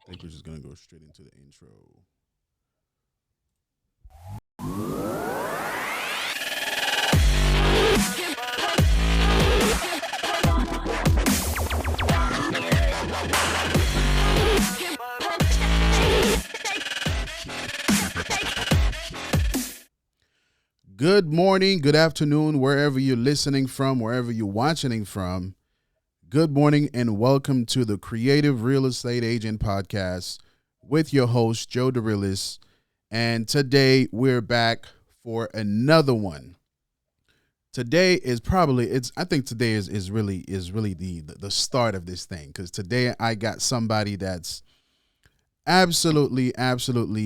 Think we're just gonna go straight into the intro. Good morning, good afternoon, wherever you're listening from, wherever you're watching from. Good morning and welcome to the Creative Real Estate Agent Podcast with your host, Joe Derilus. And today we're back for another one. Today is probably I think today is really the start of this thing, because today I got somebody that's absolutely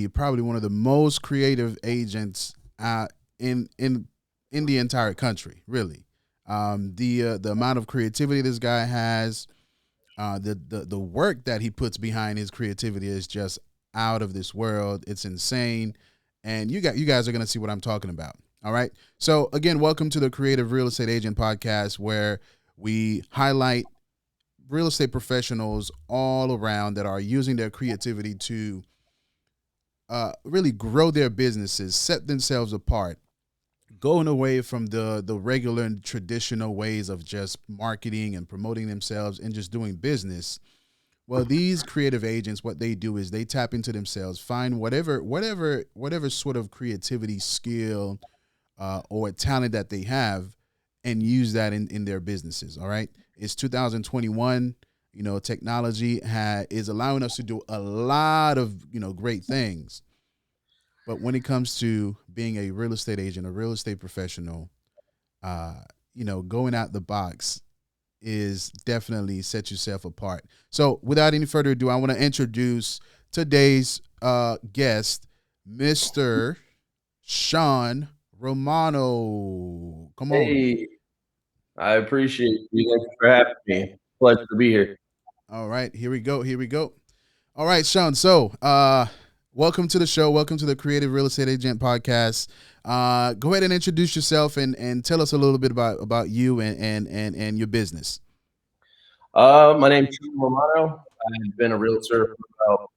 probably one of the most creative agents in the entire country, really. The amount of creativity this guy has, the work that he puts behind his creativity is just out of this world. It's insane, and you guys are gonna see what I'm talking about. All right. So again, welcome to the Creative Real Estate Agent Podcast, where we highlight real estate professionals all around that are using their creativity to really grow their businesses, set themselves apart, going away from the regular and traditional ways of just marketing and promoting themselves and just doing business. Well, these creative agents, what they do is they tap into themselves, find whatever sort of creativity, skill, or talent that they have, and use that in their businesses. All right, it's 2021. Technology is allowing us to do a lot of great things. But when it comes to being a real estate agent, a real estate professional, going out the box is definitely set yourself apart. So without any further ado, I want to introduce today's guest, Mr. Shawn Romano. Come on. Hey, I appreciate you. Thank you for having me. Pleasure to be here. All right, here we go. Here we go. All right, Shawn. So, welcome to the show. Welcome to the Creative Real Estate Agent Podcast. Go ahead and introduce yourself and tell us a little bit about you and your business. My name's Shawn Romano. I've been a realtor for about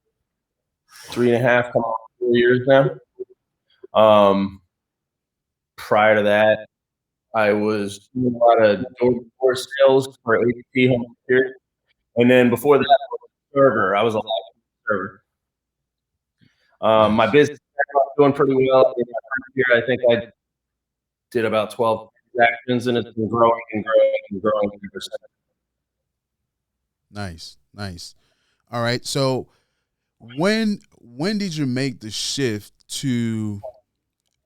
3.5, come on, 4 years now. Um, Prior to that, I was doing a lot of door-to-door sales for AT Home Security. And then before that, I was a server. I was a licensed server. My Nice. business is doing pretty well. In my first year, I think I did about 12 transactions, and it's been growing and growing and growing ever since. Nice. Nice. All right. So, when did you make the shift to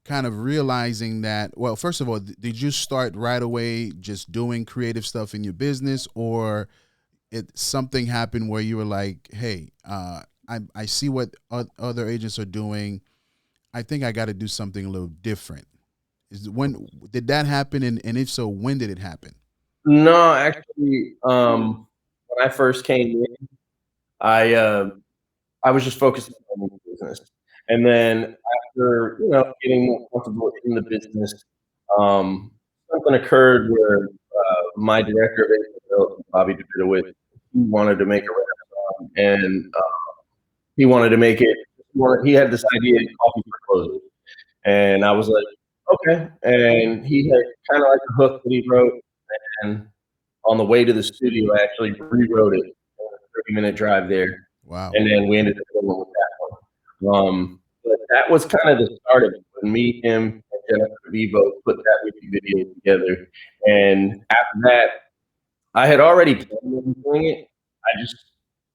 kind of realizing that, well, first of all, did you start right away just doing creative stuff in your business, or something happened where you were like, hey, I see what other agents are doing. I think I got to do something a little different. When did that happen, and if so, when did it happen? No, actually, when I first came in, I uh, I was just focusing on the business, and then after getting more comfortable in the business, um, something occurred where my director of AFL, Bobby DeWitt, he wanted to make a restaurant, and he wanted to make it. He had this idea of coffee for closers, and I was like, okay. And he had kind of like a hook that he wrote, and on the way to the studio, I actually rewrote it, 30-minute drive there, Wow. and then we ended up going with that one. But that was kind of the start of it when me, him, and Jennifer Vivo put that wiki video together. And after that, I had already planned on doing it. I just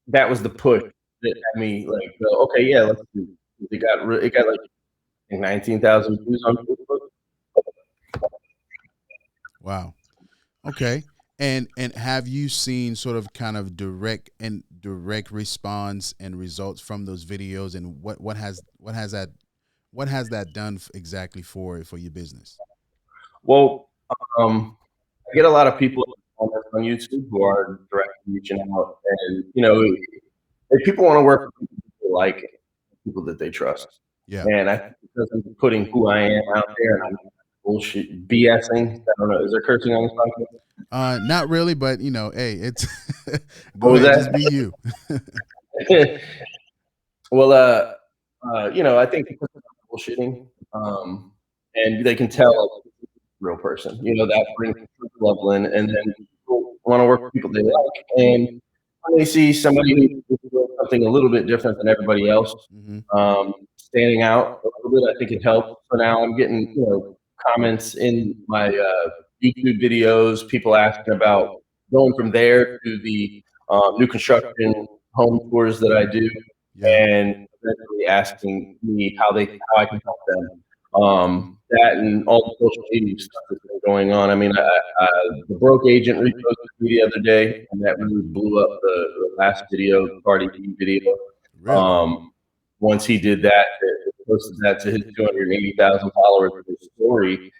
that was the push that had me like, go, okay, yeah, let's do it. It got like 19,000 views on Facebook. Wow. Okay. And have you seen sort of kind of direct response and results from those videos, and what has that done exactly for your business? Well, um, I get a lot of people on YouTube who are directly reaching out, and if people want to work with people they like, people that they trust, Yeah. and I think because I'm putting who I am out there, and I'm not bullshit BSing. I don't know. Is there cursing on this Not really, but hey, it's podcast? What go was ahead, just be that? you. Well, I think because of bullshitting, um, and they can tell like, real person. That brings the level in, and then people want to work with people they like. And when they see somebody who's doing something a little bit different than everybody else, Hmm. standing out a little bit, I think it helps. So now I'm getting, comments in my YouTube videos, people asking about going from there to the new construction home tours that I do, Yeah. and eventually asking me how I can help them. That and all the social media stuff that's been going on. I mean, the broke agent reposted me the other day, and that really blew up the last video, the Cardi B video. Really? Um, Once he did that, posted that to his 280,000 followers of his story,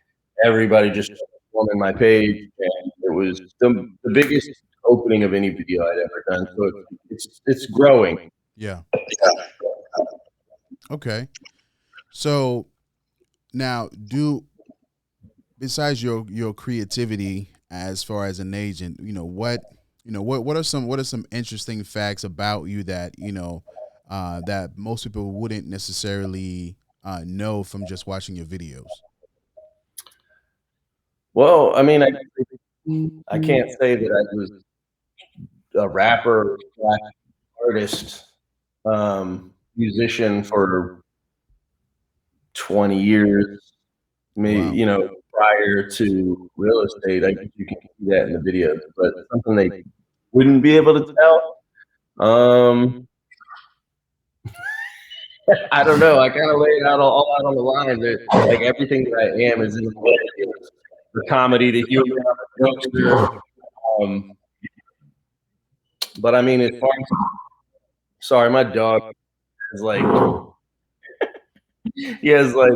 everybody just started swarming my page, and it was the biggest opening of any video I'd ever done. So it's growing. Yeah. Okay. So now, do besides your creativity as far as an agent, what are some interesting facts about you that that most people wouldn't necessarily know from just watching your videos? Well, I mean, I can't say that I was a rapper slash artist, musician for 20 years, Wow. prior to real estate. I guess you can see that in the videos, but something they wouldn't be able to tell. Um, I don't know. I kind of laid it all out on the line. That like everything that I am is in the comedy, the humor, the jokester. Um, but I mean, as far as sorry, my dog is like he has like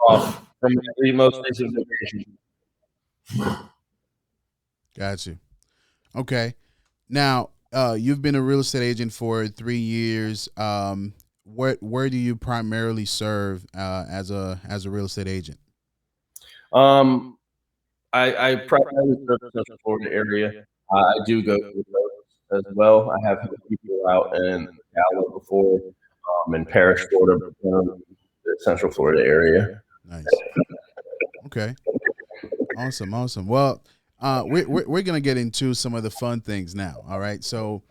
off from the most recent vacation. Got you. Okay. Now, you've been a real estate agent for 3 years. Where do you primarily serve as a real estate agent? Um, I primarily serve the Central Florida area. I do go to the coast as well. I have helped people out in Ocala before, in Parish, Florida, the Central Florida area. Nice. Okay. Awesome. Awesome. Well, we're gonna get into some of the fun things now. All right. So,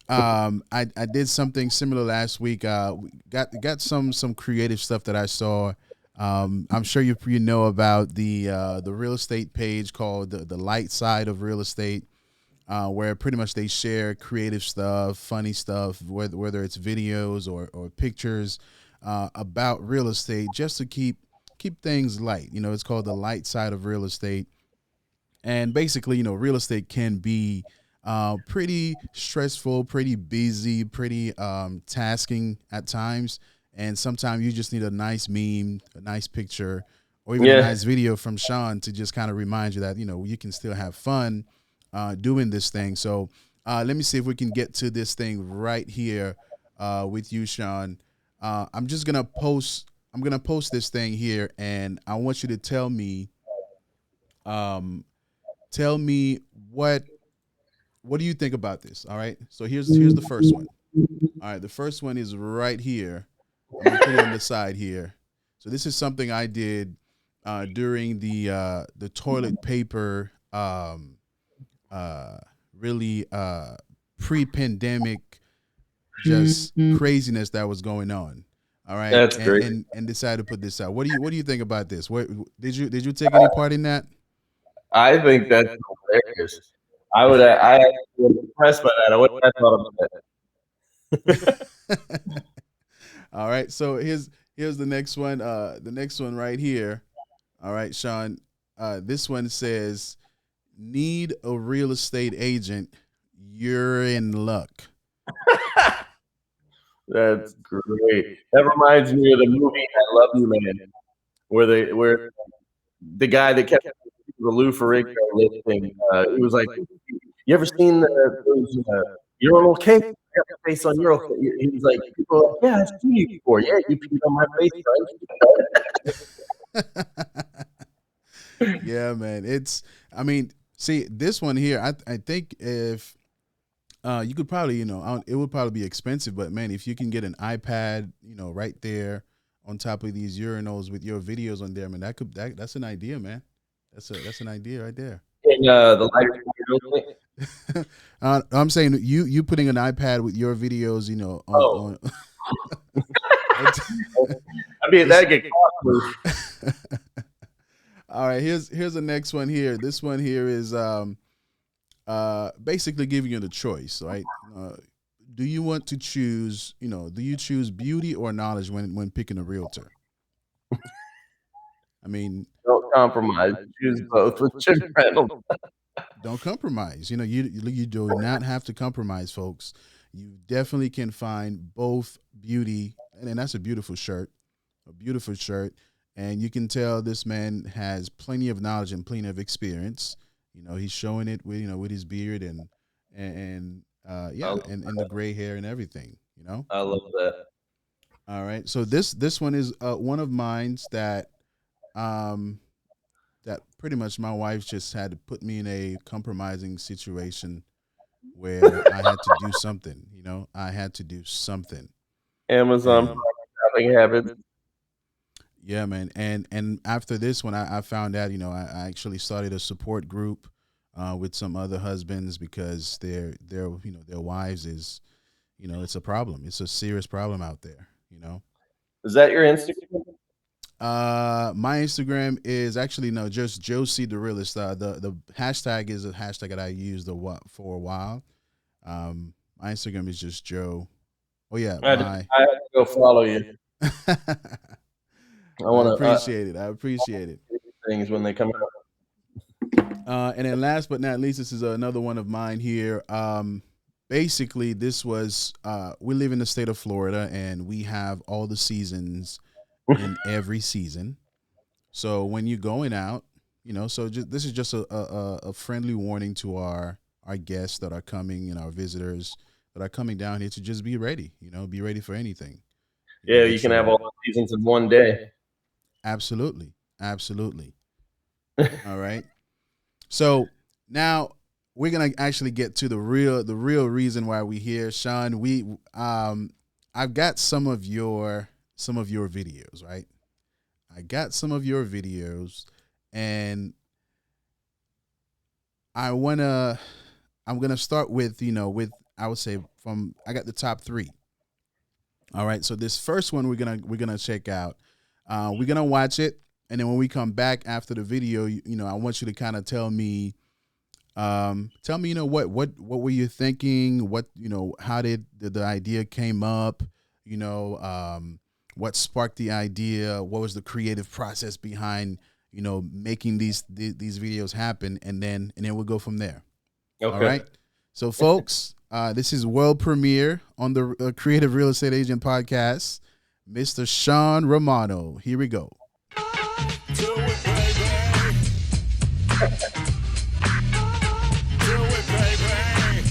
I did something similar last week. We got some creative stuff that I saw. I'm sure you know about the real estate page called the light side of real estate, where pretty much they share creative stuff, funny stuff, whether it's videos or pictures about real estate, just to keep things light. It's called the light side of real estate, and basically, real estate can be pretty stressful, pretty busy, pretty tasking at times. And sometimes you just need a nice meme, a nice picture, or even a Yeah, nice video from Shawn to just kind of remind you that you can still have fun doing this thing. So let me see if we can get to this thing right here with you, Shawn. I'm just gonna post. I'm gonna post this thing here, and I want you to um, tell me what do you think about this? All right. So here's the first one. All right, the first one is right here. I'm gonna put it on the side here. So this is something I did during the toilet paper uh, really pre-pandemic just craziness that was going on. All right, that's and great. and decided to put this out. What do you think about this? What did you take any part in that? I think that's hilarious. I actually was impressed by that. I wouldn't have thought about that. All right, so here's the next one. The next one right here. All right, Shawn. This one says, "Need a real estate agent. You're in luck." That's great. That reminds me of the movie "I Love You, Man," where the guy that kept the Lou Ferrigno listing. He was like, "You ever seen those urinal cakes? I got my face on urinal." He was like, "People are like, yeah, I've seen you before. Yeah, you peed on my face, Yeah, man. I mean, see, this one here. I think if You could probably, it would probably be expensive, but man, if you can get an iPad, right there on top of these urinals with your videos on there, man, that's an idea, man. That's an idea right there. And the lighter. I'm saying you putting an iPad with your videos, Oh, on I mean that'd get costly. all right, here's the next one here. This one here is basically giving you the choice, right? Do you want to choose, do you choose beauty or knowledge when picking a realtor? I mean, Don't compromise. Choose both with Jim Reynolds. don't compromise. You do not have to compromise, folks. You definitely can find both beauty, and that's a beautiful shirt, and you can tell this man has plenty of knowledge and plenty of experience. He's showing it with with his beard and yeah, and the gray hair and everything. I love that. All right, so this one is one of mine that that pretty much my wife just had to put me in a compromising situation where I had to do something. I had to do something. Amazon And shopping habits. yeah, man. And after this one, I found out, I actually started a support group with some other husbands because their wives is, it's a problem. It's a serious problem out there. Is that your Instagram? My Instagram is actually no, just Josie Derilus. The hashtag is a hashtag that I used for a while. My Instagram is just Joe. Oh yeah, I have to go follow you. I appreciate it. I appreciate it. Things when they come out. And then last but not least, this is another one of mine here. Basically, this was we live in the state of Florida, and we have all the seasons in every season. So when you're going out, this is just a friendly warning to our guests that are coming and our visitors that are coming down here to just be ready. Be ready for anything. Yeah, you can have all the seasons in one day. Absolutely. All right. So now we're gonna actually get to the real reason why we're here, Shawn. I've got some of your videos, right? I got some of your videos, and I'm gonna start with I would say I got the top 3. All right, so this first one we're gonna check out. We're gonna watch it, and then when we come back after the video, I want you to kind of tell me, what were you thinking? What how did the idea came up? What sparked the idea? What was the creative process behind making these videos happen? And then we'll go from there. Okay. All right. So, folks, this is world premiere on the Creative Real Estate Agent Podcast. Mr. Shawn Romano. Here we go. Do it, baby. Do it, baby.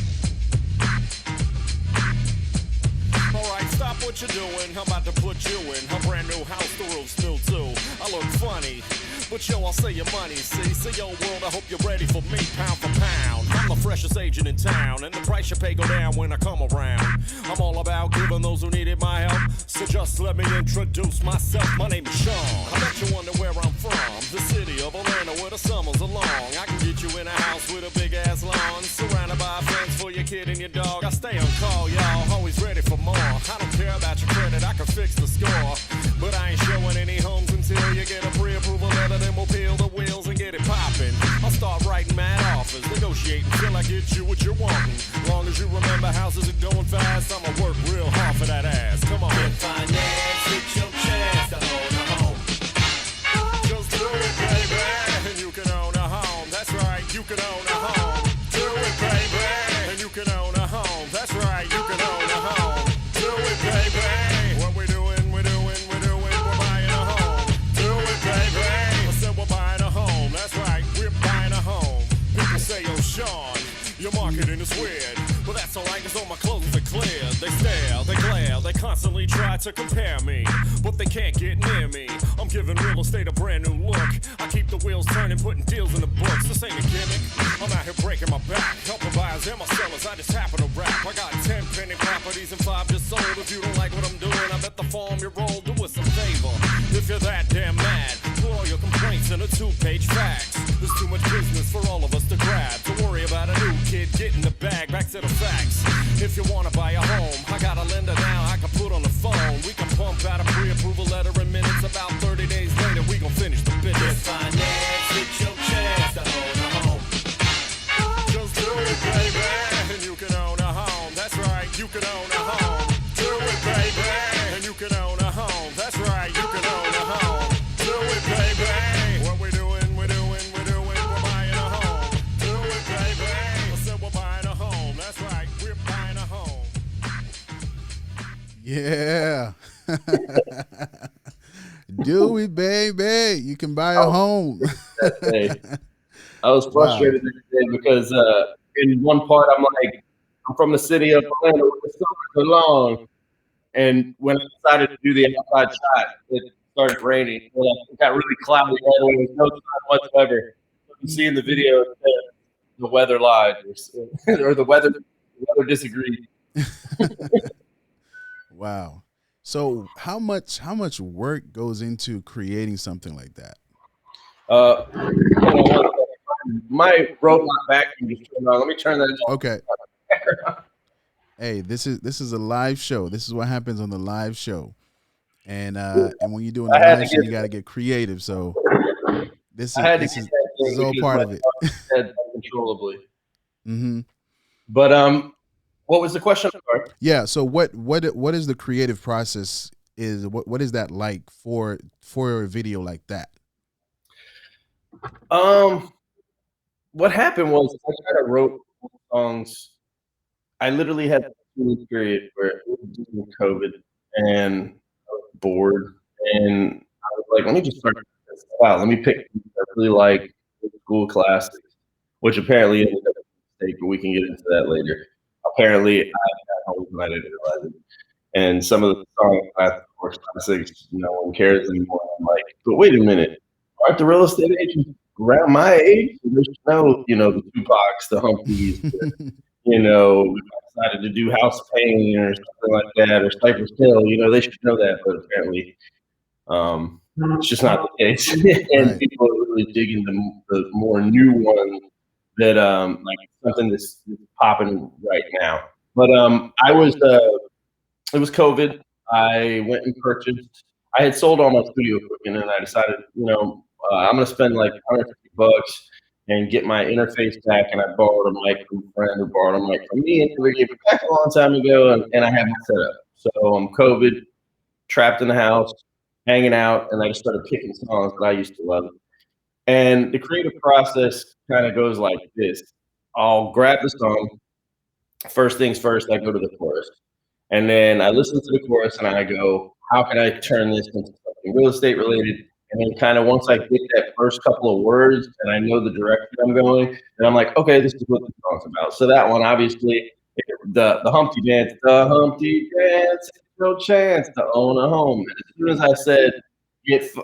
All right, stop what you're doing. I'm about to put you in a brand new house. The roof's still too. I look funny, but yo, I'll say your money. See, yo, world, I hope you're ready for me, pound for pound. I'm the freshest agent in town, and the price you pay go down when I come around. I'm all about giving those who needed my help, so just let me introduce myself. My name is Shawn. I bet you wonder where I'm from. The city of Orlando where the summers are long. I can get you in a house with a big ass lawn, surrounded by friends for your kid and your dog. I stay on call, y'all, always ready for more. I don't care about your credit, I can fix the score, but I ain't showing any homes until you get a pre-approval letter. Then we'll peel the wheels and get it poppin'. I'll start writing mad offers, negotiating till I get you what you're wanting. Long as you remember houses are going fast, I'ma work real hard for that ass. Come on. Get finance, get your chance to own a home. Just do it, baby, and you can own a home. That's right, you can own a home. Do it, baby, and you can own a home. That's right, you can own a home. Do it, baby. What we're doing, we're buying a home. Do it, baby. I said we're buying a home. That's right, we're buying a home. People say, oh, Shawn, your marketing is weird. Well, that's alright, cause all my clothes are clear. They stare, they glare, they constantly try to compare me, but they can't get near me. I'm giving real estate a brand new look. I keep the wheels turning, putting deals in the books. This ain't a gimmick. I'm out here breaking my back, helping buyers and my sellers. I just happen to rap. I got 10 pending properties and 5 just sold. If you don't like what I'm doing, I bet the farm you roll. Do us a favor. If you're that damn mad, put all your complaints in a 2-page fax. There's too much business for all of us to grab. Don't worry about a new kid getting the bag. Back to the facts. If you wanna buy a home, I got a lender now I can put on the phone. We can pump out a pre-approval letter in minutes. About 30 days later, we gon' finish the business. Finance, it's your chance to own a home. Just do it, baby, and you can own a home. That's right, you can own a home. Do it, baby, and you can own a home. That's right, you can own a home. Do it, baby. What we're doing, we're buying a home. Do it, baby. I said we're buying a home. That's right, we're buying a home. Yeah. Do it, baby. You can buy a home. That day. I was frustrated that day because in one part I'm like, I'm from the city of Atlanta where the summers are long. And when I decided to do the outside shot, it started raining. So it got really cloudy right away. There was no sun whatsoever. You see in the video, the weather lied or the weather disagreed. Wow. So how much work goes into creating something like that? My robot vacuum just turned on. Let me turn that on. Okay. Hey, this is a live show. This is what happens on the live show. And when you're doing the live show, you got to get creative. So this is all part of it. Uncontrollably. Mm-hmm. But what was the question? Yeah. So what is the creative process? What is that like for a video like that? What happened was I kind of wrote songs. I literally had a 2-week period where it was during COVID and I was bored, and I was like, let me just start this out. Let me pick things I really like school classics, which apparently ended up a mistake, but we can get into that later. Apparently, I got home and I didn't realize it. And some of the songs, of course, classics, no one cares anymore. I'm like, but wait a minute, aren't the real estate agents around my age? They should know, the Tupacs, the Humpies, we decided to do House Pain or something like that, or Cypress Hill. They should know that, but apparently, it's just not the case. And Right. people are really digging the more new ones that like something that's popping right now. But it was COVID. I went and purchased. I had sold all my studio equipment, and I decided, I'm gonna spend like $150 and get my interface back. And I borrowed a mic from a friend who borrowed a mic from me, and we gave it back a long time ago. And I have it set up. So I'm COVID, trapped in the house, hanging out, and I just started picking songs that I used to love. And the creative process kind of goes like this. I'll grab the song. First things first, I go to the chorus. And then I listen to the chorus and I go, how can I turn this into something real estate related? And then kind of once I get that first couple of words and I know the direction I'm going, then I'm like, okay, this is what the song's about. So that one, obviously, the Humpty Dance, it's no chance to own a home. And as soon as I said,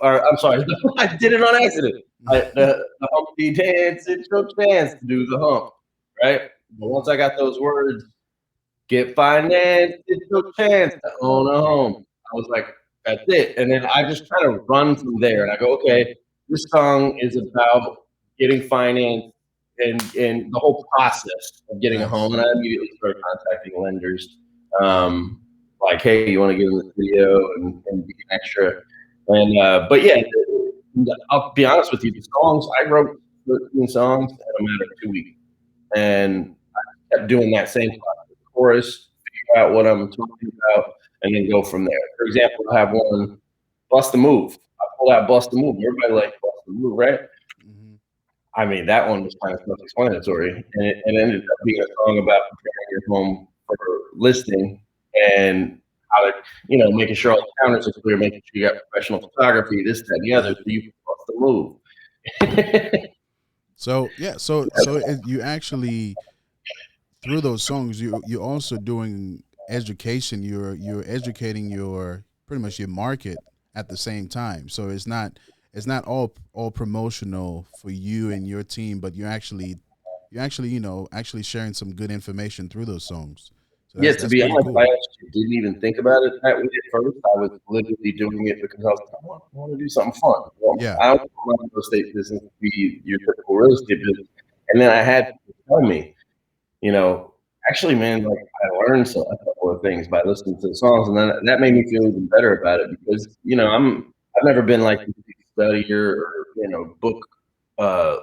I'm sorry, I did it on accident. The Humpty Dance, it's your chance to do the hump, right? But once I got those words, get financed, it's your chance to own a home. I was like, that's it. And then I just kind of run from there. And I go, okay, this song is about getting financed and the whole process of getting a home. And I immediately started contacting lenders. Like, hey, you want to get in this video and be an extra? And but yeah, I'll be honest with you, the songs, I wrote 13 songs in a matter of 2 weeks. And I kept doing that same chorus, figure out what I'm talking about, and then go from there. For example, I have one, Bust a Move. I pull out Bust a Move. Everybody likes Bust a Move, right? Mm-hmm. I mean, that one was kind of self-explanatory. And it ended up being a song about preparing your home for listing and how to, making sure all the counters are clear, making sure you got professional photography, this, that, and the other, so you can bust the move. So you actually, through those songs, you're also doing education. You're educating your pretty much your market at the same time. So it's not all promotional for you and your team, but you're actually actually sharing some good information through those songs. So Yeah, that's to that's be pretty honest, I cool. actually didn't even think about it that way at first. I was literally doing it because I was like, I want to do something fun. Yeah. I don't want my real estate business to be your typical real estate business. And then I had people tell me, you know, actually, man, like I learned a couple of things by listening to the songs, and then that made me feel even better about it because I've never been like a big studier or book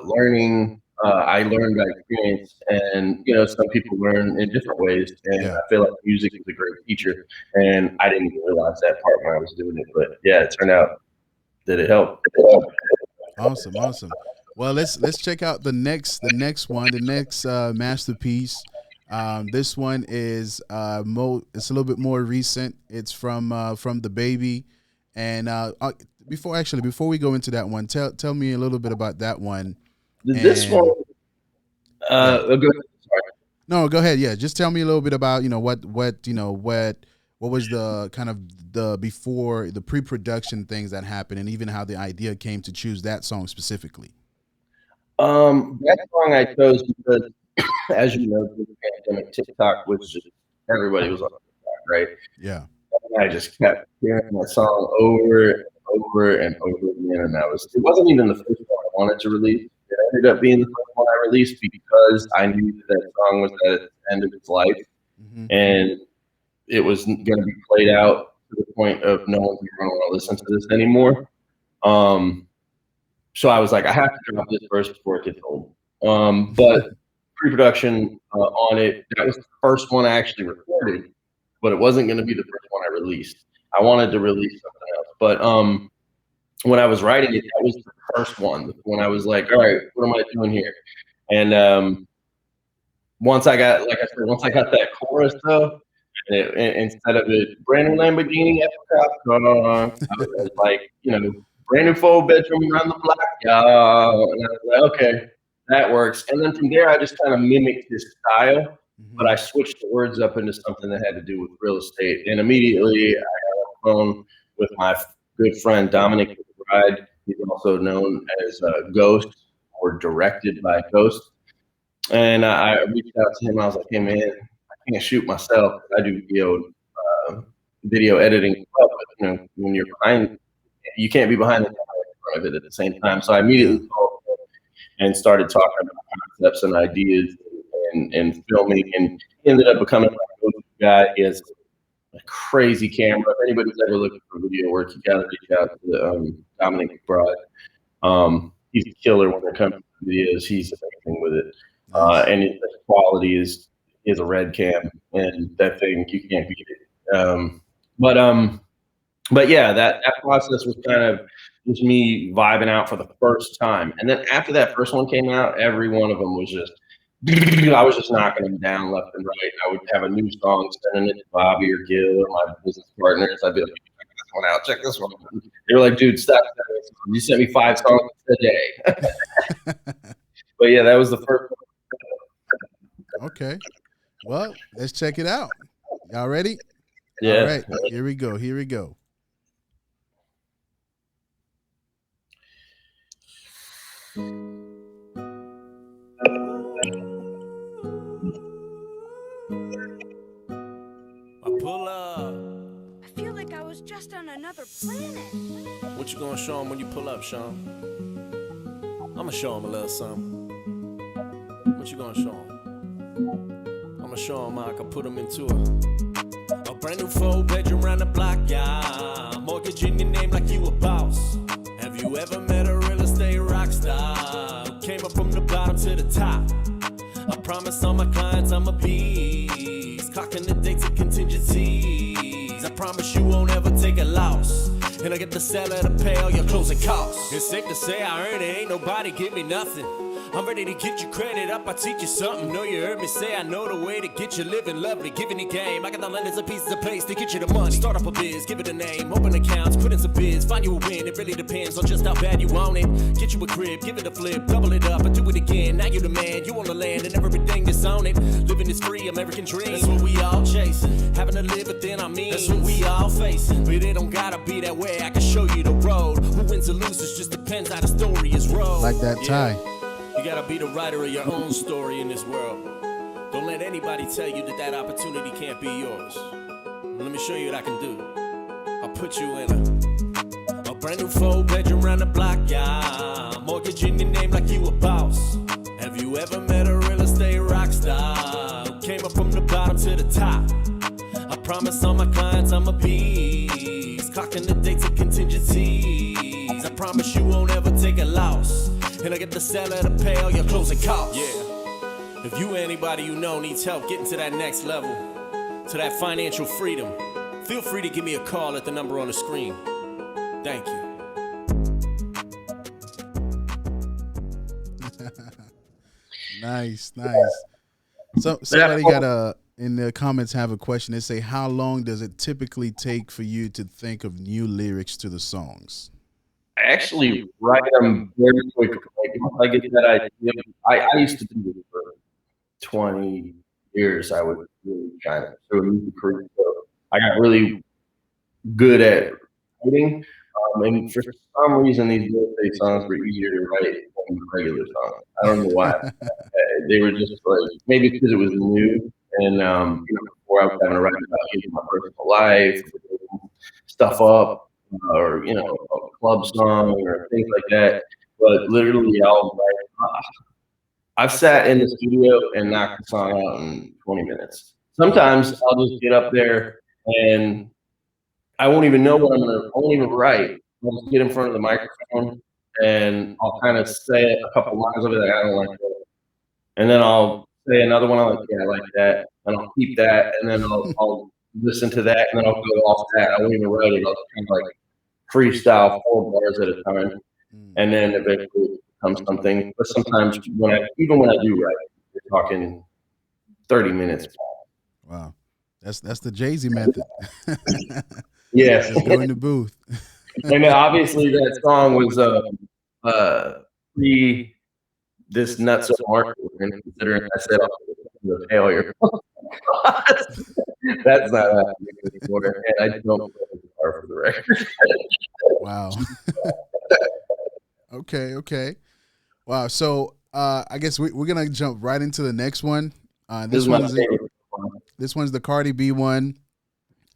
learning. I learned by experience, and some people learn in different ways, and Yeah. I feel like music is a great teacher, and I didn't even realize that part when I was doing it, but yeah, it turned out that it helped. Awesome, awesome. Well, let's check out the next one, the next masterpiece. This one is it's a little bit more recent. It's from the baby, and before we go into that one, tell me a little bit about that one. This one, And yeah, go ahead. Sorry. no, go ahead. Yeah, just tell me a little bit about what was the kind of the before the pre-production things that happened, and even how the idea came to choose that song specifically. That song I chose because, as you know, through the pandemic, TikTok was just everybody was on TikTok, right? Yeah. And I just kept hearing that song over and over and over again, and it wasn't even the first one I wanted to release. It ended up being the first one I released because I knew that song was at the end of its life, Hmm. and it was going to be played out to the point of no one's going to want to listen to this anymore. Um, so I was like, I have to drop this verse before it gets old. But pre-production on it, that was the first one I actually recorded, but it wasn't going to be the first one I released. I wanted to release something else, but when I was writing it, that was the first one. When I was like, all right, what am I doing here? And once I got, like I said, once I got that chorus though, instead of it, brand new Lamborghini Epic I was like, brand new 4 bedroom around the block, y'all. And I was like, okay, that works. And then from there, I just kind of mimicked his style, but Hmm. I switched the words up into something that had to do with real estate. And immediately, I got on the phone with my good friend Dominic McBride. He's also known as Ghost or directed by Ghost. And I reached out to him. I was like, "Hey, man, I can't shoot myself. I do video editing, as well, but when you're behind, you can't be behind the camera in front of it at the same time." So I Yeah. immediately called him and started talking about concepts and ideas and filming. And he ended up becoming my go-to guy. He has a crazy camera. If anybody's ever looking for video work, you got to reach out to Dominic McBride. He's a killer when it comes to videos. He's amazing with it. Nice. And his quality is a red cam, and that thing you can't beat it. But yeah, that process was kind of just me vibing out for the first time, and then after that first one came out, every one of them was just I was just knocking them down left and right. I would have a new song, sending it to Bobby or Gil or my business partners. I'd be like, check this one out, check this one out. They were like, dude, stop. You sent me 5 songs a day. But yeah, that was the first one. Okay. Well, let's check it out. Y'all ready? All Yeah. right. Here we go. Here we go. I pull up. I feel like I was just on another planet. What you gonna show him when you pull up, Shawn? I'ma show him a little something. What you gonna show him? I'ma show him how I can put him into a brand new 4 bedroom round the block, yeah. Mortgage in your name like you a boss. Have you ever met a real estate rock star who came up from the bottom to the top? I promise all my clients I'm a beast, clocking the dates and contingencies. I promise you won't ever take a loss, and I get the seller to pay all your closing costs. It's safe to say I earn it, ain't nobody give me nothing. I'm ready to get you credit up, I teach you something. Know you heard me say I know the way to get you living lovely. Giving the game, I got the lenders and pieces of place to get you the money. Start up a biz, give it a name, open accounts, put in some bids, find you a win. It really depends on just how bad you want it. Get you a crib, give it a flip, double it up and do it again. Now you the man, you on the land and everything that's on it. Living this free American dream, that's what we all chasing. Having to live within our means, that's what we all facing. But it don't gotta be that way, I can show you the road. Who wins or loses just depends how the story is rolled. Like that tie. You gotta be the writer of your own story in this world. Don't let anybody tell you that that opportunity can't be yours. Let me show you what I can do. I'll put you in a brand new 4-bedroom round the block, yeah. Mortgage in your name like you a boss. Have you ever met a real estate rock star who came up from the bottom to the top? I promise all my clients I'm a beast, clocking the dates and contingencies. I promise you won't ever take a loss, and I get the seller to pay all your closing costs. Yeah. If you or anybody you know needs help getting to that next level, to that financial freedom, feel free to give me a call at the number on the screen. Thank you. Nice. So somebody got in the comments have a question. They say, how long does it typically take for you to think of new lyrics to the songs? I actually write them very quickly. Like, once I get that idea, I used to do this for 20 years. I would really kind of do a music career. So I got really good at writing. And for some reason, these birthday songs were easier to write than regular songs. I don't know why. They were just like, maybe because it was new. And before I was having to write about my personal life, stuff up, or a club song or things like that. But literally, I've sat in the studio and knocked the song out in 20 minutes. Sometimes I'll just get up there and I won't even know what I won't even write. I'll just get in front of the microphone and I'll kind of say a couple lines of it that I don't like that. And then I'll say another one, I'm like, yeah, I like that. And I'll keep that. And then I'll listen to that. And then I'll go off that. I won't even write it. I'll kind of like freestyle 4 bars at a time. And then eventually it becomes something. But sometimes even when I do write, you're talking 30 minutes. Wow. That's the Jay-Z method. Yeah. Just go in the booth. And obviously that song was pre this nutso market, and considering I said a failure. That's not happening anymore, and I don't play the guitar for the record. Wow. Okay. Wow. So I guess we're gonna jump right into the next one. This one's the Cardi B one,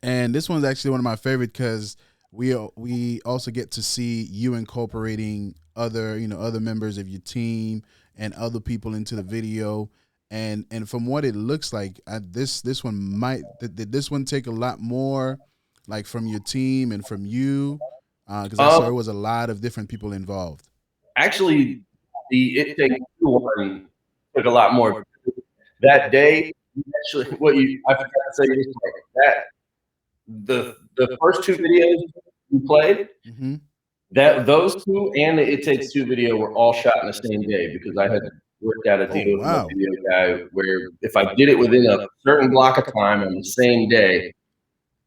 and this one's actually one of my favorite because we also get to see you incorporating other members of your team and other people into the video. And from what it looks like, this one did this one take a lot more like from your team and from you? Because I saw there was a lot of different people involved. Actually, the It Takes Two one took a lot more. That day, actually, I forgot to say this, that the first 2 videos we played, that those 2 and the It Takes Two video were all shot in the same day because I had worked out a deal with my video guy where if I did it within a certain block of time on the same day,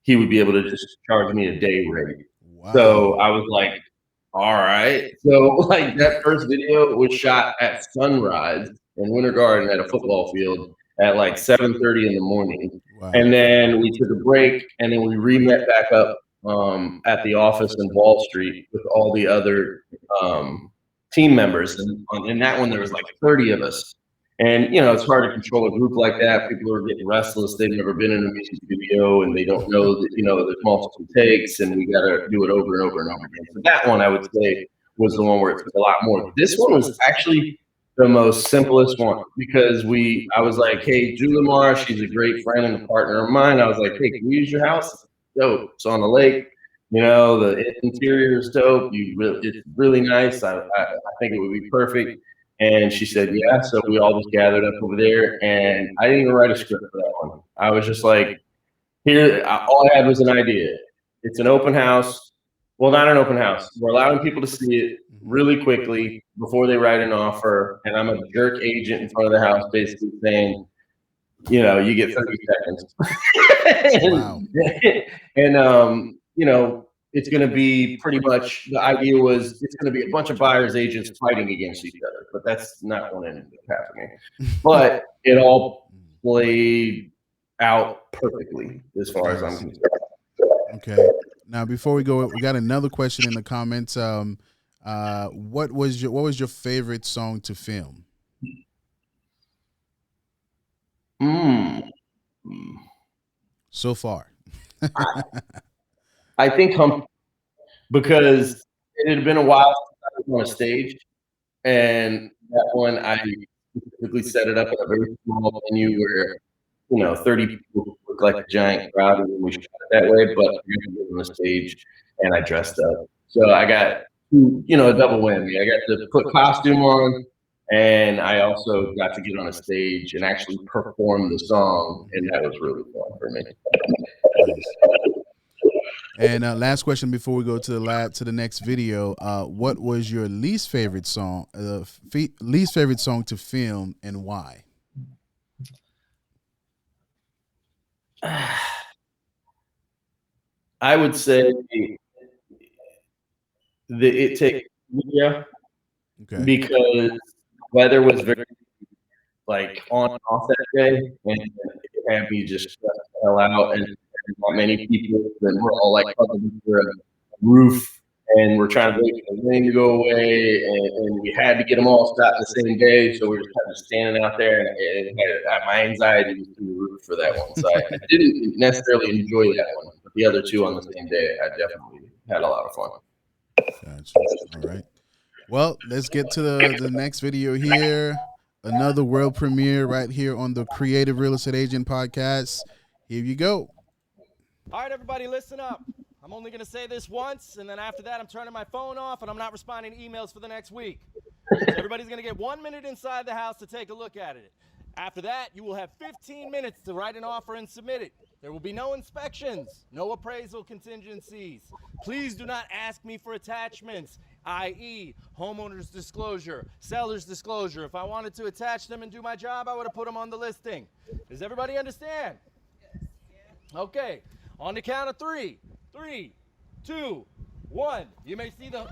he would be able to just charge me a day rate. Wow. So I was like, all right. So like that first video was shot at sunrise in Winter Garden at a football field at like 7:30 in the morning. Wow. And then we took a break and then we re-met back up at the office in Wall Street with all the other team members. And in that one, there was like 30 of us. And, it's hard to control a group like that. People are getting restless. They've never been in a music video and they don't know that, there's multiple takes and we got to do it over and over and over again. So that one I would say was the one where it took a lot more. This one was actually the most simplest one because I was like, hey, Drew Lamar, she's a great friend and a partner of mine. I was like, hey, can we use your house? Dope. It's on the lake. The interior is dope. It's really nice. I think it would be perfect. And she said, yeah. So we all just gathered up over there, and I didn't even write a script for that one. I was just like, all I had was an idea. It's an open house. Well, not an open house. We're allowing people to see it really quickly before they write an offer. And I'm a jerk agent in front of the house basically saying, you know, you get 30 seconds. Wow. And you know, it's going to be pretty much, the idea was it's going to be a bunch of buyers agents fighting against each other, but that's not going to end up happening. But it all played out perfectly as far as I'm concerned. Okay. Now, before we go, we got another question in the comments. What was your favorite song to film? So far. I think because it had been a while since I was on a stage, and that one I specifically set it up at a very small venue where, you know, 30 people look like a giant crowd, and we shot it that way. But I got to get on the stage, and I dressed up, so I got, you know, a double whammy. I got to put costume on, and I also got to get on a stage and actually perform the song, and that was really fun for me. And last question before we go to the next video. What was your least favorite song? Least favorite song to film, and why? I would say the It Takes video, Okay. because weather was very like on and off that day, and it had me just stressed the hell out, and not many people, and we're all like huddled under a roof, and we're trying to wait for the rain to go away, and we had to get them all stopped the same day, so we're just kind of standing out there, and my anxiety was through the roof for that one. So I didn't necessarily enjoy that one, but the other two on the same day, I definitely had a lot of fun. Gotcha. All right. Well, let's get to the next video here. Another world premiere right here on the Creative Real Estate Agent Podcast. Here you go. All right, everybody, listen up. I'm only going to say this once, and then after that, I'm turning my phone off, and I'm not responding to emails for the next week. So everybody's going to get 1 minute inside the house to take a look at it. After that, you will have 15 minutes to write an offer and submit it. There will be no inspections, no appraisal contingencies. Please do not ask me for attachments, i.e. homeowner's disclosure, seller's disclosure. If I wanted to attach them and do my job, I would have put them on the listing. Does everybody understand? Okay, on the count of 3. 3, 2, 1. You may see the...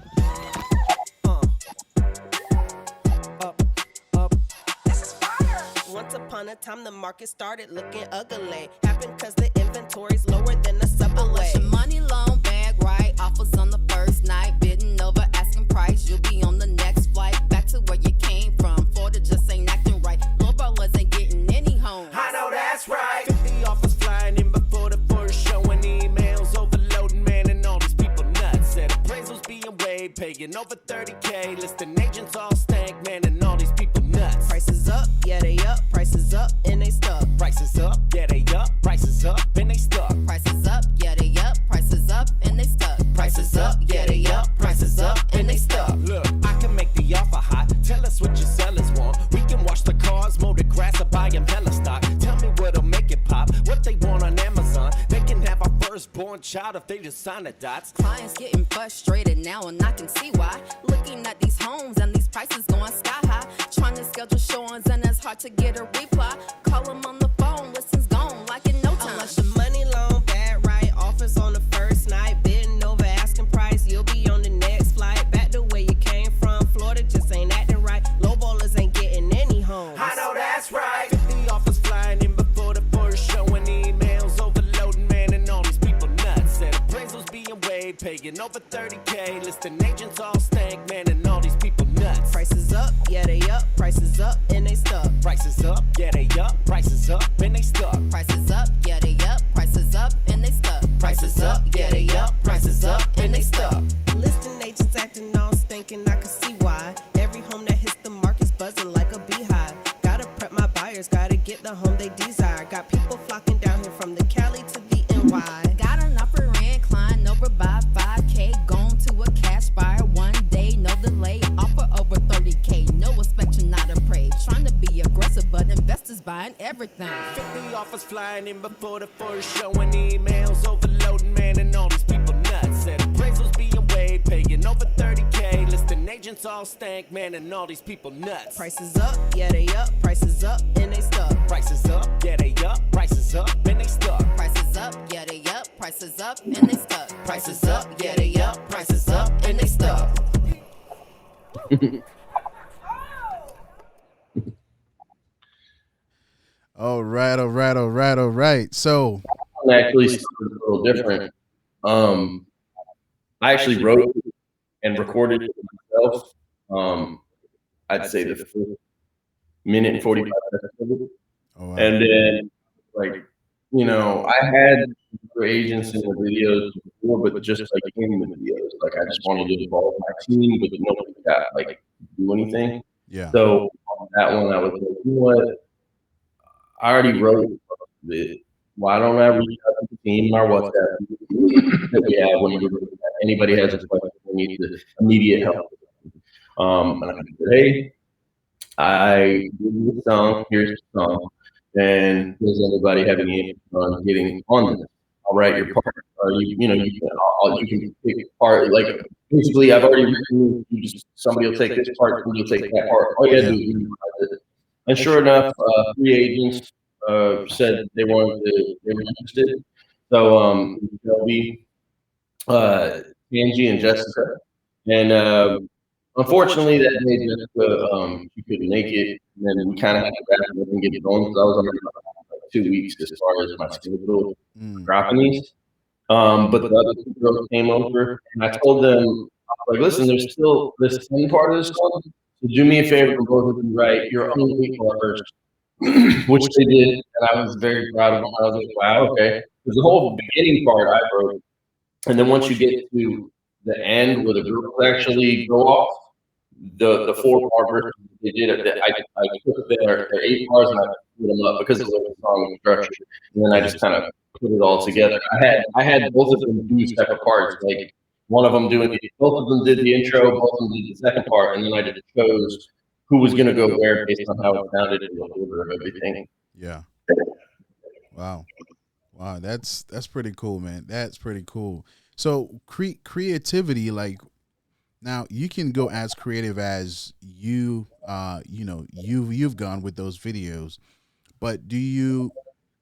Once upon a time, the market started looking ugly. Happened cause the inventory's lower than the subway. Unless your money long bag, right? Offers on the first night. Bidding over asking price. You'll be on the next flight back to where you came from. Florida just ain't acting right. Lowballers ain't getting any homes. I know that's right. 50 offers flying in before the first show, and emails overloading, man, and all these people nuts. Said appraisals being weighed, paying over 30K. Listing agents all stank, man, and all these people nuts. Prices up, yeah they up. Prices up, and they stuck. Prices up, yeah they up. Prices up, and they stuck. Prices up, yeah they up. Prices up, and they stuck. Prices up, yeah they up. Prices up, and they stuck. Look, I can make the offer hot. Tell us what your sellers want. We can wash the cars, mow the grass, or buy them hella stock. Tell me what'll make it pop. What they want on Amazon. They can have our firstborn child if they just sign the dots. Clients getting frustrated now, and I can see why. Looking at these homes and these prices going sky high. Trying to schedule showings, and it's hard to get a reply. Call them on the phone, listings gone like in no time. Unless your money long, bad right, offers on the first night. Bidding over asking price, you'll be on the next flight. Back to where you came from, Florida just ain't acting right. Lowballers ain't getting any homes. I know that's right. 50 offers flying in before the first show, and emails overloading, man, and all these people nuts. Said appraisals being weighed, paying over 30K. Listing agents all stank, man, and all these people nuts. Prices up, yeah they up. Prices up, and they stuck. Prices up, yeah they up. Prices up, and they stuck. Prices up, yeah they up. Prices up, and they stuck. Prices up, yeah they up. Prices up, and they stuck. Listing agents acting all stinking, I can see why. Every home that hits the market's buzzing like a beehive. Gotta prep my buyers, gotta get the home they desire. Got people flocking down here from the Cali to the NY. Got an upper end client over by 5K. Gone to a cash buyer one day, no delay. Offer over 30K, no inspection, not appraised. Trying to be aggressive, but investors buying everything. 50 offers flying in before the first show, and emails overloading, man, and all these people nuts. Said appraisals being all stank, man, and all these people nuts. Prices up, yeah they up, prices up, and they stuck. Prices up, yeah they up, prices up, and they stuck. Prices up, yeah they up, prices up, and they stuck. Prices up, yeah they up, prices up, and they stuck. All right, all right, all right, all right. So Actually, started a little different. I actually wrote and recorded it myself. I'd say the first minute and 45 seconds of it. oh, wow. And then, like, you know, I had agents in the videos before, but just like in the videos, like I just wanted to involve my team, but nobody got like do anything. Yeah. So on that one, I was like, you know what? I already wrote it. Why don't I reach out to the team or WhatsApp that we have when anybody has a question, we need the immediate help. And I said, hey, I give you the song. Here's the song. And does anybody have any interest on getting on this? I'll write your part. Or you can pick part. Like basically, I've already written. Somebody will take this part. Somebody will take that part. All you gotta do is rewrite it. And sure enough, 3 agents said they were interested. So Shelby, Angie, and Jessica, and unfortunately that day Jessica she couldn't make it, and then we kind of had to wrap it up and get it going because I was already like 2 weeks as far as my schedule dropping these. But the other two girls came over, and I told them, like, listen, there's still this 10 part of this song. So do me a favor and both of you write your own 8 part version. Which they did, and I was very proud of them. I was like, wow, okay. Because the whole beginning part I wrote, and then once you get to the end where the girls actually go off, the 4 part version they did it. I took their 8 parts and I put them up because of the song structure, and then I just kind of put it all together. I had both of them do separate parts, like one of them both of them did the intro, both of them did the second part, and then I just chose who was going to go where based on how it sounded in the order of everything. Yeah. Wow. Wow. That's pretty cool, man. That's pretty cool. So creativity, like now you can go as creative as you've gone with those videos, but do you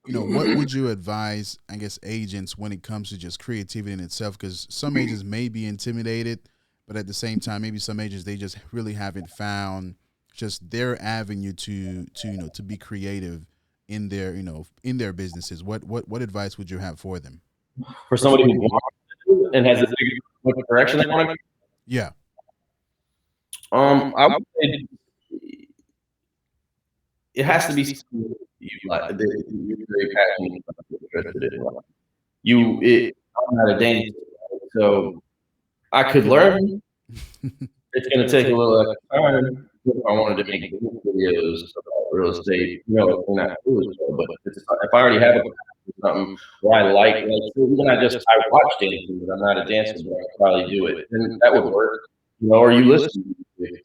what would you advise, I guess, agents when it comes to just creativity in itself? Because some agents may be intimidated, but at the same time, maybe some agents, they just really haven't found just their avenue to be creative in their businesses. What advice would you have for them? For somebody who wants to and has a figured what direction they want to go? Yeah. I would say it has to be something you like, that you're very passionate about, interested in. I'm not a dentist, so I could learn. It's going to take a little extra time if I wanted to make videos about real estate. They're not foolish, but if I already have something where I like even I watch dancing, but I'm not a dancer, but I could probably do it, and that would work. Or you listen to music,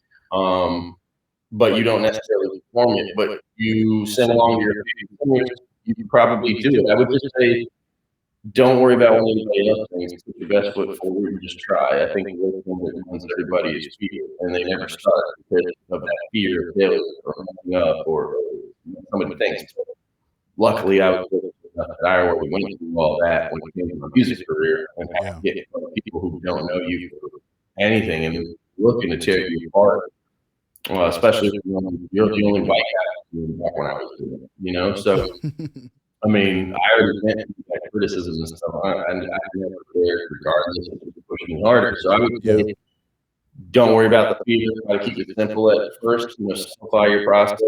but you don't necessarily perform it, but you sing along to your favorite singers, you can probably do it. I would just say, don't worry about what anybody else thinks. Put your best foot forward and just try. I think the worst thing that runs everybody is fear, and they never start because of that fear of failure or messing up or some of the things. Luckily, I was that I already went through all that when it came to my music career, and have to get people who don't know you for anything and looking to tear you apart. Especially if you're the only white guy back when I was doing it, So, I mean, I already went through that criticism and stuff, and I never cared regardless if it was pushing me harder. So I would say, don't worry about the fear. Try to keep it simple at first. Simplify your process.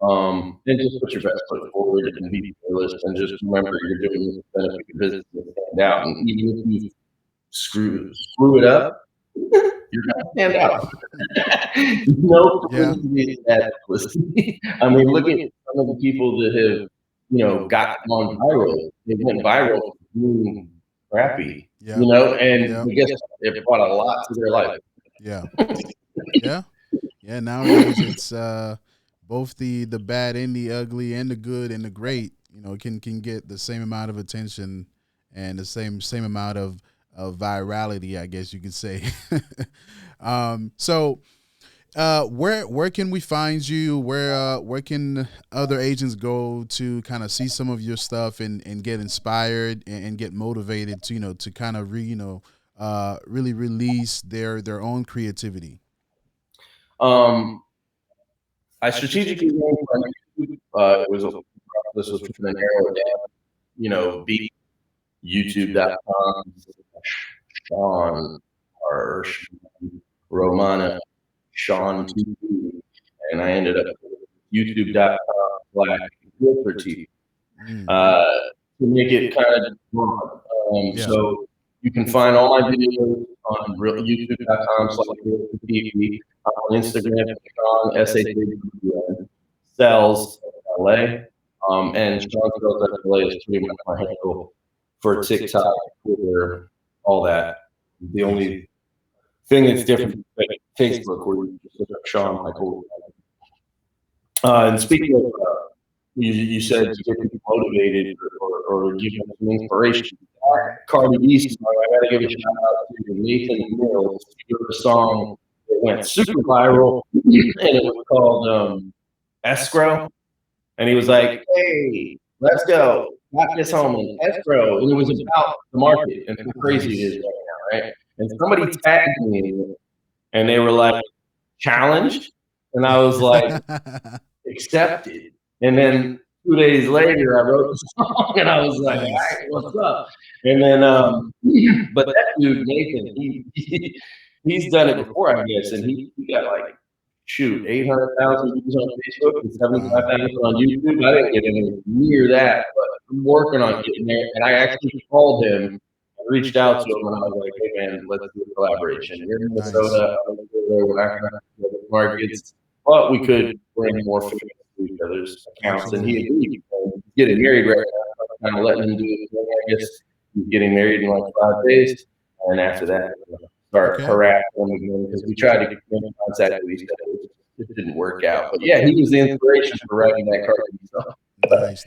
And just put your best foot forward and be fearless. And just remember, you're doing this to benefit your business and stand out. And even if you screw it up, you're gonna stand out. Publicity. I mean, look at some of the people that have, got on viral. They went viral for being crappy. And I guess it brought a lot to their life. Yeah. Yeah. Nowadays it's both the bad and the ugly and the good and the great, can get the same amount of attention and the same amount of virality, I guess you could say. So Where can we find you? Where can other agents go to kind of see some of your stuff and get inspired and get motivated to to kind of really release their own creativity? Um, I strategically went on YouTube. It was a this was trying to narrow it down. Be youtube.com Shawn or Romano Shawn TV, and I ended up youtube.com/realtor TV. Mm. uh, to make it kind of broad. Yeah. So you can find all my videos on youtube.com/TV, on Instagram, Shawn SHAWN Sells LA, and Shawn Sells LA is pretty much my handle for TikTok, Twitter, all that. The only thing that's different is Facebook, where you just look up Shawn Michael. And speaking of, you said to get people motivated or give them some inspiration. Cardi B song, I gotta give a shout out to Nathan Mills. He wrote a song that went super viral, and it was called Escrow. And he was like, "Hey, let's go, got this home in escrow." And it was about the market and how crazy it is right now, right? And somebody tagged me in it, and they were like, "Challenged," and I was like, "Accepted." And then 2 days later, I wrote the song, and I was like, "All right, what's up?" And then, but that dude Nathan, he's done it before, I guess, and he got like 800,000 views on Facebook and 75,000 on YouTube. I didn't get anywhere near that, but I'm working on getting there. And I actually called him and reached out to him, and I was like, "Hey man, let's do a collaboration. You're in Minnesota, we're not going to go to markets, but we could bring more fans to each other's accounts." And he agreed. He's getting married right now. I'm kind of letting him do it. I guess he's getting married in like 5 days, and after that, start harassing him again, because we tried to get in contact with each other. It didn't work out. But yeah, he was the inspiration for writing that card.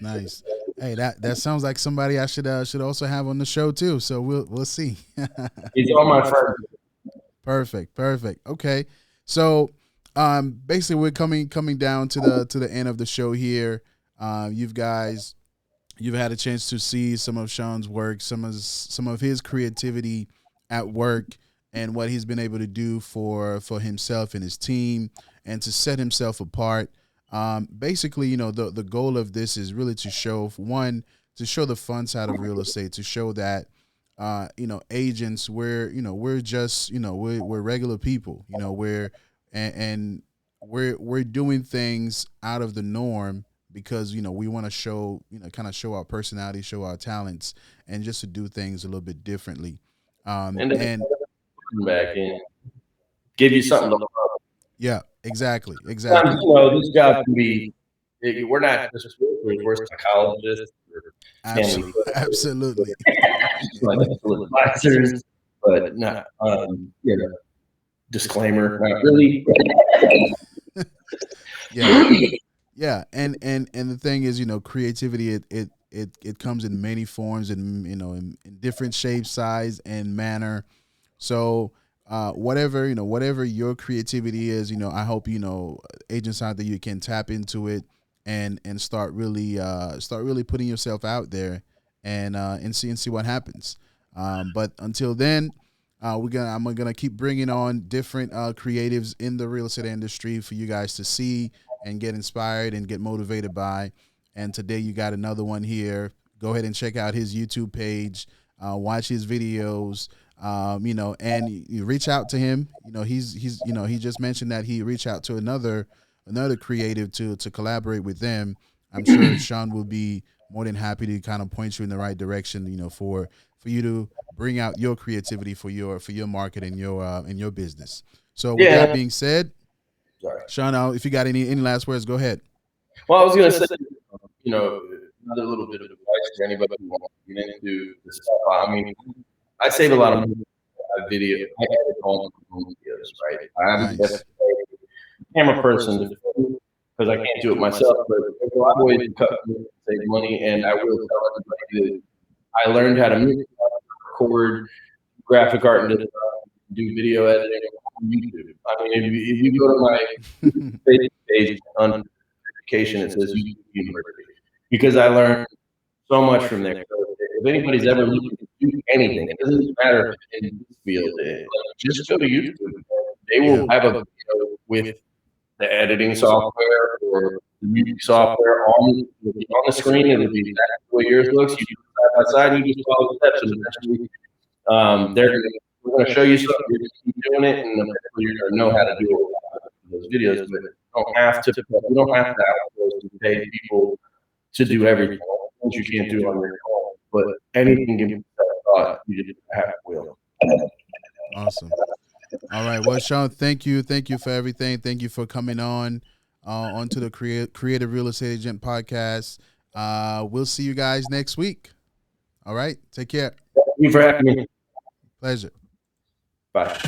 Nice. Hey, that sounds like somebody I should also have on the show too. So we'll see. He's all my friends. Perfect. Okay. So basically we're coming down to the end of the show here. You've had a chance to see some of Shawn's work, some of his creativity at work, and what he's been able to do for himself and his team, and to set himself apart. Basically, the goal of this is really to show the fun side of real estate, to show that agents, we're just we're regular people, we're doing things out of the norm, because we want to show kind of show our personality, show our talents, and just to do things a little bit differently. And back in, give you something to love. Yeah, exactly. This job can be. We're not just we're psychologists. Absolutely. Financial advisors, but not. Disclaimer, not really. Yeah, and the thing is, creativity, it comes in many forms, and in different shape, size, and manner. So whatever your creativity is, I hope agents out there, you can tap into it and start really putting yourself out there, and see what happens. But until then, I'm gonna keep bringing on different creatives in the real estate industry for you guys to see and get inspired and get motivated by. And today you got another one here. Go ahead and check out his YouTube page, watch his videos, and you reach out to him. He just mentioned that he reached out to another creative to collaborate with them. I'm sure Shawn will be more than happy to kind of point you in the right direction, for you to bring out your creativity for your market and your business. So with that being said, Shawn, if you got any last words, go ahead. Well, I was going to say, another little bit of advice for anybody who wants to get into this stuff. I mean, I save a lot of money. I edit all my videos, right? I'm the camera person because I can't do it myself, but there's a lot of ways to cut and save money, and I will tell everybody that I learned how to record, graphic art, and do video editing on YouTube. I mean, if you go to my Facebook page on education, it says YouTube University, because I learned so much from there. So if anybody's ever looking to do anything, it doesn't matter if it's in this field, just go to YouTube. They will have a video with the editing software or the music software on the screen. It'll be exactly what yours looks. You do it side by side, you just follow the steps, and eventually we're going to show you something. You're going to keep doing it, and eventually you're going to know how to do it. Those videos, but you don't have to outsource to pay people to do everything. You can't do on your own, but anything can be thought. You just have to will. Awesome. All right. Well, Shawn, thank you for everything. Thank you for coming onto the Creative Real Estate Agent podcast. We'll see you guys next week. All right. Take care. Thank you for having me. Pleasure. Bye.